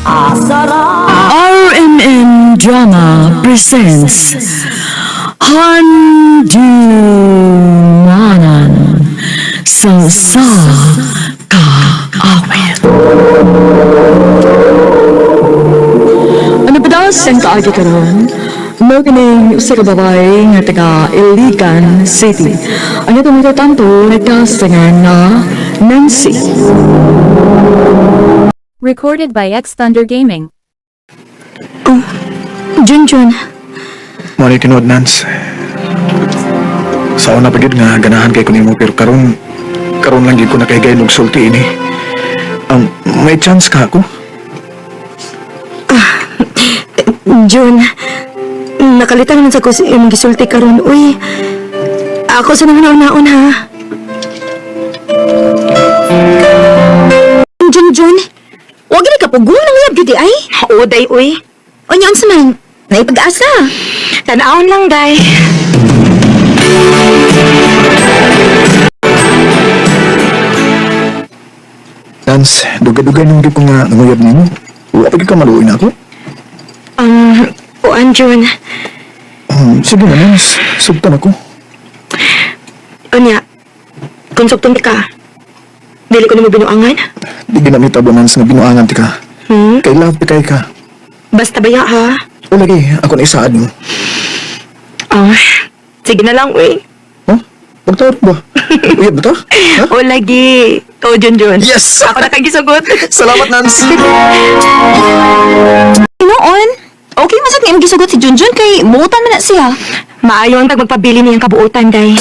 RMN Drama presents Handumanan sa Kaawit. Ano ba daw siyang kaagi ka nun? Magaling sa kababae nga taga Iligan City. Ang itong matatanto nagkasangan na Nancy. Recorded by X Thunder Gaming. Oh, Junjun. Mali tinuod, Nance. Sa una pa gid nga ganahan kay kunimo pero karon lang gid ko nakahigay og sulti ini. May chance ka ako? Jun, nakalitan naman sa ko si imong gisulti karon. Uy, ako sa naman naon ha. Jun, wag ni ka pugong nang lab jud ay. Oo, day uy. Unya unsa man? Nay pag-asa. Tan-awon lang, day. Nance, dugay-dugay nung gid ko nga nanguyab nimo. Wa pa gid ka maluoy na ako. Uan Jun. Sige na, Nance. Sugtan ako. Unya, kung sugton ka, dili ko nimo binuangan. Di ginamit abo, Nance, nga binuangan ti ka. Kay love ti kay ka. Basta baya ha. O lagi, ako na isaad mo. Sige na lang, uy. Huh? Pagtawad ba? Uyab ba to? Ha? O lagi. Ikaw, Junjun. Yes! Ako na kagisagot. Salamat, Nance. Noon, okay masad nga imong gisugot si Junjun kay buutan man na siya. Maayo ang magpabili niyang kabuutan, day.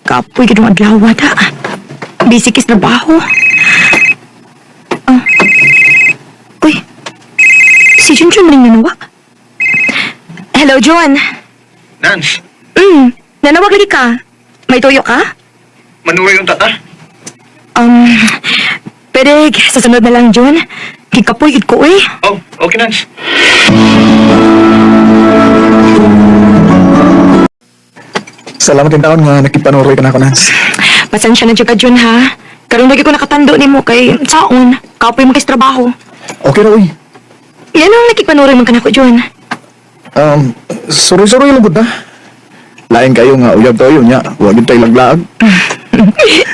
Kapoy gid ang adlaw ta. Busy kis trabaho. Uy. Si Junjun ring nanawag. Hello, John. Nance, Nanawag lagi ka. May tuyo ka? manuray yung tata. Pwede, sa sunod na lang, John. Kikapoy, gid ko eh. Oh, okay, Nance. Salamat yung taon nga nakipanuroy ka na ako, Nance. Pasensya na dyan ka, John, ha? Karoon lagi ko nakatando ni mo kay saon. Kapoy mo kay sa trabaho. Okay na, uy. Yan ang nakipanuroy mo ka na ko, John. Sorry lang gud na. Lain kayo nga uyab tayo nya. Wa gyud tay laglaag.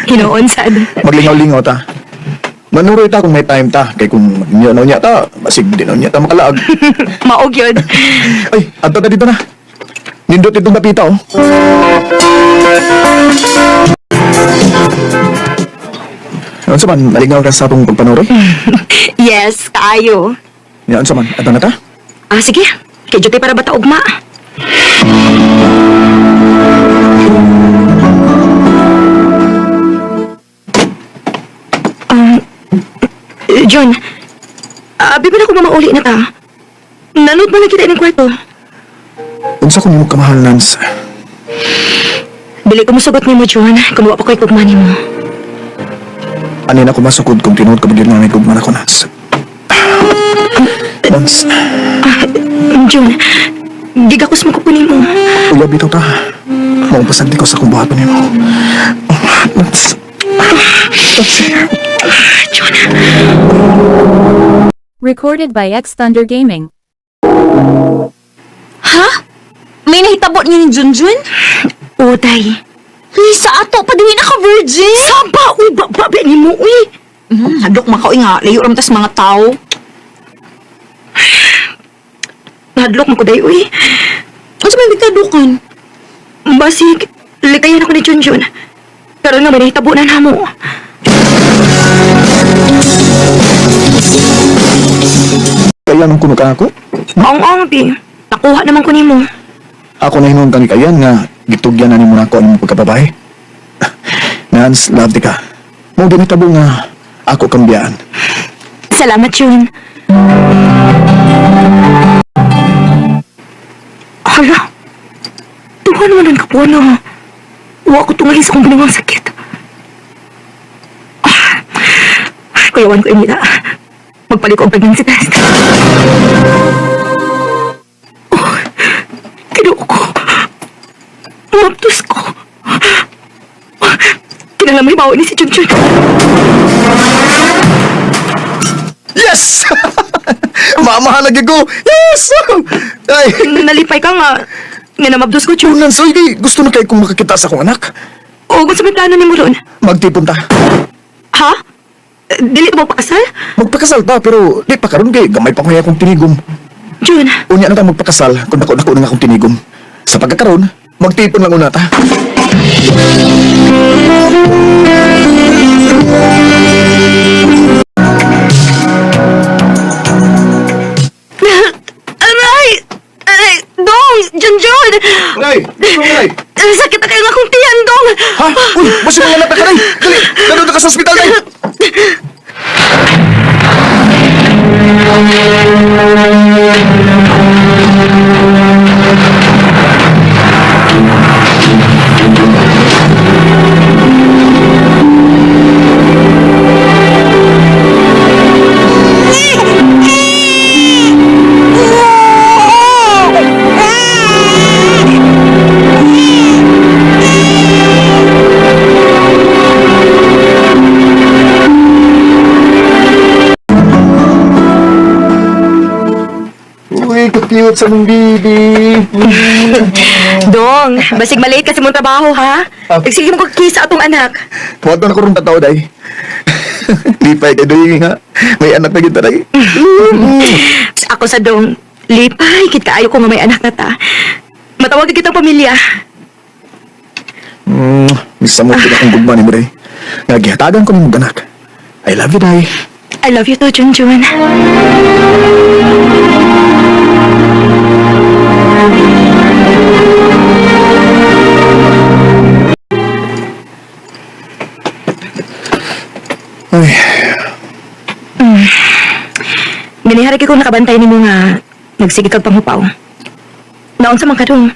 Hinoon sad. Maglingaw-lingaw ta. Manuroy ta kung may time ta kay kung maglingaw nya ta, basig din nya ta makalaag. Maog yun. Ay, adto ta dito na. Nindot itong napita oh. Ano sa man, nalingaw ka sa atong pagpanuroy? Yes, kaayo. Yan sa man, adto na ta? Sige. Kay Jote para bata ugma. John, abi ba na ko mamauli na ta? Nanood ba na kita ng kwarto? Unsa ko nimo kamahal, Nance? Dili ko musugot ni mo, John. Kumuha pa ko'y kugmani mo. Anin ako masukod kung tinuod ka bagyan nga may gugman ako, Nance. Nance, John, gigakus mo ko kunin mo. uyab ito ta. Maong pasagdi ko sa kung buhaton nimo. Nance. John. Recorded by X Thunder Gaming. Ha? May nahitabot niyo ni Junjun? Uday. Sa ato pa din naka-virgin? Saba, uy, babi ni mo, uy. Hadlok makaoy nga, layo ram tas mga tao. Nahadlok mo ko day, uy. Ano may bigtadukan? Basig, likayan ako ni Junjun. Pero nga, may nahitabunan na mo. Kaya nung kuno ka ako? Maong-ong, di. Nakuha naman ko ni mo. Ako na hinuon kang ikayan nga gitugyan na nimo nako ang pagkababae. Nance, love di ka. Mo ginitabo nga ako kambiyaan. Salamat, Jun. Hala, tuwa naman ang kapuano. Huwag ko tungahin sa kong binangang sakit. Kuyawan ko, Emila. Magpalit ko ang pregnancy test. Oh, kinuha ko. Maptos ko. nga may bawa ni si Junjun. Yes! Mamahalag ko! Yes! Ay, Nalipay ka nga. Nga namabdos ko, Jun. Unan, so, gusto na kayo kung makakita sa akong anak. O, kung sa may plano ni mo ron. Magtipon ta. Ha? Dili ka ba pakasal? Magpakasal ta, pero di pa karon kay gamay pa ko akong tinigom. Jun, Unya na ta magpakasal kung dako-dako na akong tinigom. Sa pagkakaroon, magtipon lang una ta. aray! Aray! Dong! Junjun! Ay! Ay! Sakit na kayo nga akong tiyan, Dong! Ha? Uy! Mas yung anak na ka rin! Dali! Nandun na ka sa ospital, Day! Uy, ka-cute sa mong bibi. Dong, basig maliit kasi mong trabaho, ha? Sige mo kisa atong anak. Tuwag na ko rin tataw, Day. Lipay ka, Day, nga. May anak na kita, Day. Ako sa Dong, lipay, kit kaayo ko nga may anak na ta. Matawag kitang pamilya. Misa mo kita kong gugma ni mo, Day. Nagihatagan ko ni mong anak. I love you, Day. I love you too, Junjun. Ay, Ganihari ko nakabantay ni mo nga nagsige kag panghupaw. Naon sa mga kadong,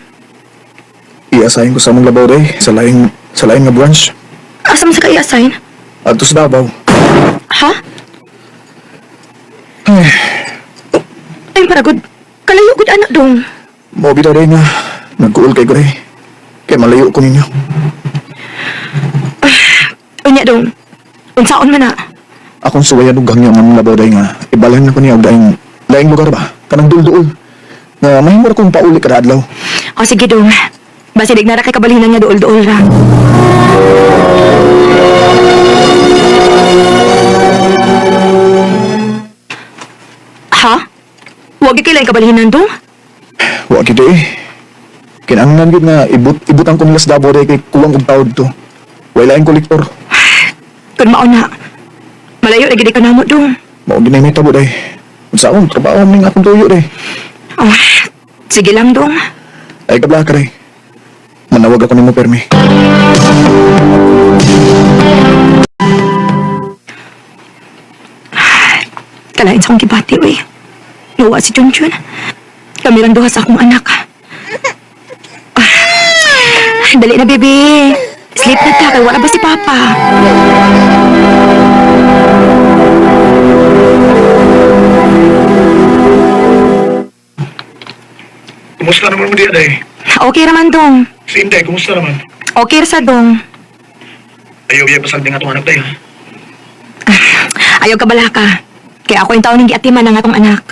i-assign ko sa mong labaw, Day. Sa laing nga branch. asam sa kaya-assign? Adto sa Davao. Ha? Ay, paragod. Kalayo gud anak Dong. Mo bitaw, Day, nga. Nagkuul kay ko, Day. Kaya malayo ko ninyo. Unya Dong. Unsaon man na? Akong suwayan og gangyo man labaw, Day, nga. Ibalhan na ko niya og laing lugar ba? Kanang dul-duol. Nga mahimor kong pauli kada adlaw. O sige Dong. Basi dig na ra kay kabalinan nga duol-duol ra. Ha? Huwag kailan kabalinan Dong? Wa gid, eh. Kinahanglan gid nga ibutan ko nila sa Davao, Day, kay kuwang og tawod to. Way laing kolektor. Kung mao na. Malayo na gid ka namo Dong. Mao gid na may tabo, Day. Unsaon trabaho ning akong tuyo, Day. Oh, sige lang Dong. Ay kabla ka, Day. Manawag ako nimo permi. Kalain sa akong gibati, we. Nawa si Junjun. Kami lang duha sa akong anak. Dali na, baby. Sleep na ta, kay wala ba si Papa? Kumusta naman mo diya, Day? Okay raman, Dong. Si Inday, kumusta naman? Okay ra sa Dong. Ayaw iya pasagding atong anak, Day, ha? Ayaw ka bala ka. Kaya ako yung taon ng giatiman ng atong anak.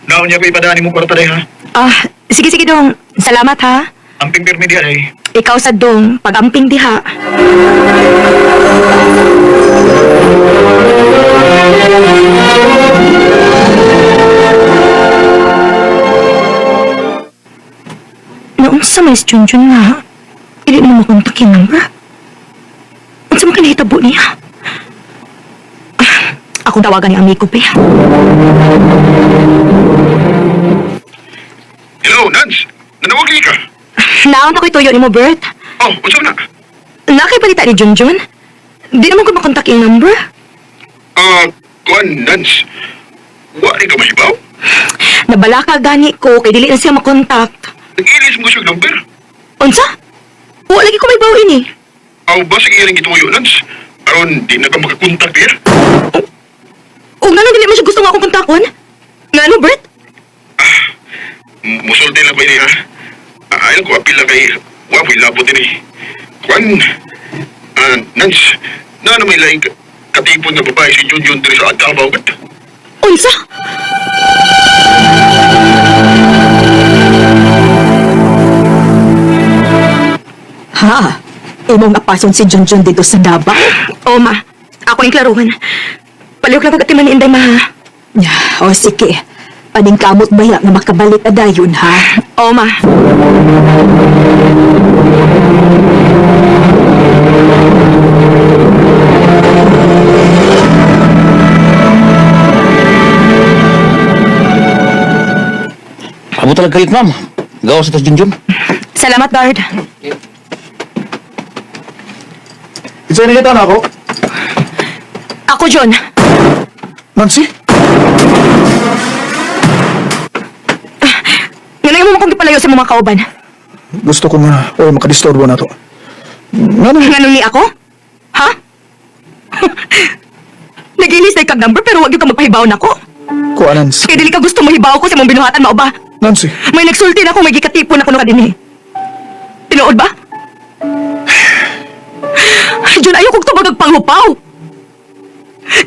Naon niya ko ipadaan imong kwarta, Day, ha? Sige, Dong. Salamat, ha? Amping permi diya, Day. Ikaw sa Dong, pag-amping diha. Noong sa Miss Junjun nga, hindi mo makontak yung number. Ang sama ka nahitabo niya. Akong tawagan ni amigo, pe. Hello, Nance. Nanawag ka? Naon ako'y tuyo ni mo, Bert. Oh, what's up na? Nakipalita ni Junjun. Di naman ko makontak yung number. Kuan, Nance. Wa rin ka mahibaw? Nabala ka gani ko, kay dili na siya makontak. Nag-ilis mo siyang number? Unsa? Wala lagi ko may bawin eh. Aw, ba sige rin ituyo, Nance? Aron, di na ka makakontak, dear? O nga nang dili mo siya gusto nga akong kontakon? Nga no, Bert? Musulti lang ko ini, ha? Ayaw ko apil lang kay... Wa, may labot ini. Kuan, Nance, na may laing katipon na babae si Junjun diri sa Davao kat. Unsa? Ha? Imong apason si Junjun dito sa Davao? O ma, ako yung klaruhan. Palihok lang ko katiman ni Inday ma ha. O sige. Paning kamot baya nga makabalik na dayon ha? O ma. Amo talaga kalit, ma'am. Gawas sa Junjun. Salamat, Bard. Isa na kita na ako. Ako, John. Nancy? Nganayin mo kong gipalayo sa mga kauban. Gusto ko na, o makadisturbo na to. Ano? Ngano ni ako? Ha? Nag-ilis na ikag number pero wag yung ka magpahibaw na ko. Kuha, Nance. Kaya dili ka gusto mahibaw ko sa mong binuhatan, mao ba? Nancy. May nagsulti na ako, may gikatipon ako nung kadini. Tinuod ba? John, ayaw kong tumagag panghupaw.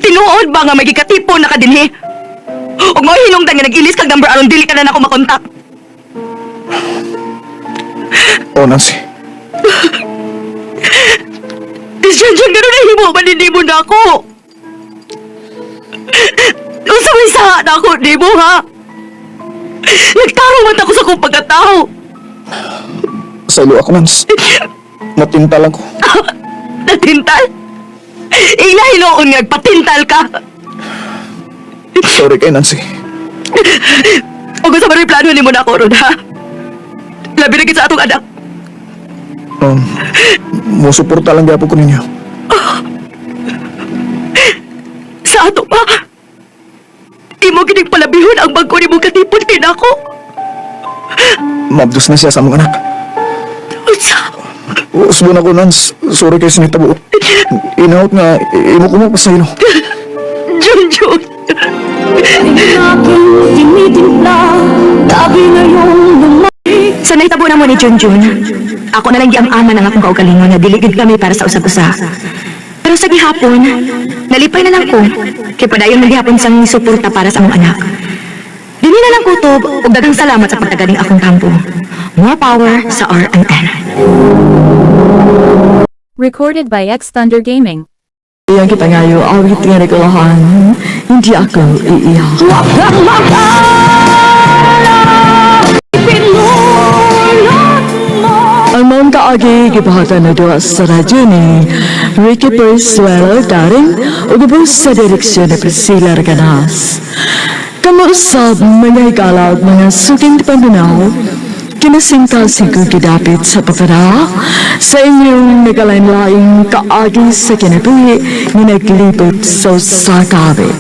Tinuod ba nga may gikatipon na kadini? Huwag mo hinungdan nga nag-ilis kag number aron dili ka na ako makontak. O, Nancy. John, gano'n na himo, maninibo na ako. Usaway sa na ako, di mo ha? Nagtaro man ako sa kong pagkatao. Sa ilo ako, Nance. Natinta lang ko. Natintal? Inahinoon nga, patintal ka. Sorry kay Nancy. O gusto mo rin plano ni mo na ako ron, ha? Labi na kita sa atong anak. Musuporta lang gapo ko ninyo. Sa ato pa. Imo gining palabihon ang bagko ni mong katipon kay nako. Mabdos na siya sa mga anak. Unsa? Usbo na ko, Nance. Sorry kay sinitabo. Inaot nga, imo ko mo pa sa'yo. Junjun. Sanay tabo na mo ni Junjun. Ako na lang di ang ama ng akong kaugalingon na diligid kami para sa usap-usa. Pero sa gihapon, nalipay na lang ko. Kaya padayon ng gihapon sang suporta para sa akong anak. Dili na lang kutob ug daghang salamat sa pagtagaling akong kampo. More power sa RNN. Recorded by X Thunder Gaming. Iyan kita ngayon, awit nga nagulahan, hindi ako iiyak. Ang mga kaagi, gibahatan na doon sa radyo ni Ricky Persuelo daring ugubos sa direksyon ni Priscilla Arganas. Kamuusap mga higalaw mga suking pangunaw, kinasingkal siguro gidapit sa pagkara sa inyong nagalain-laing kaagi sa kinabuhi ni naglibot sa usakabit.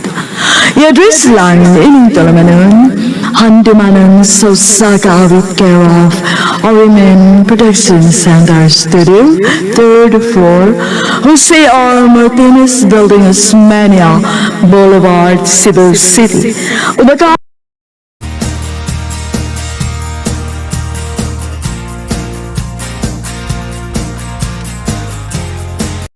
I-address lang inyong talamanon, handimanan sa usakabit care of Orimen Production Center Studio, 3rd floor, Jose R. Martinez Building, Osmania Boulevard, Cebu City. Umaga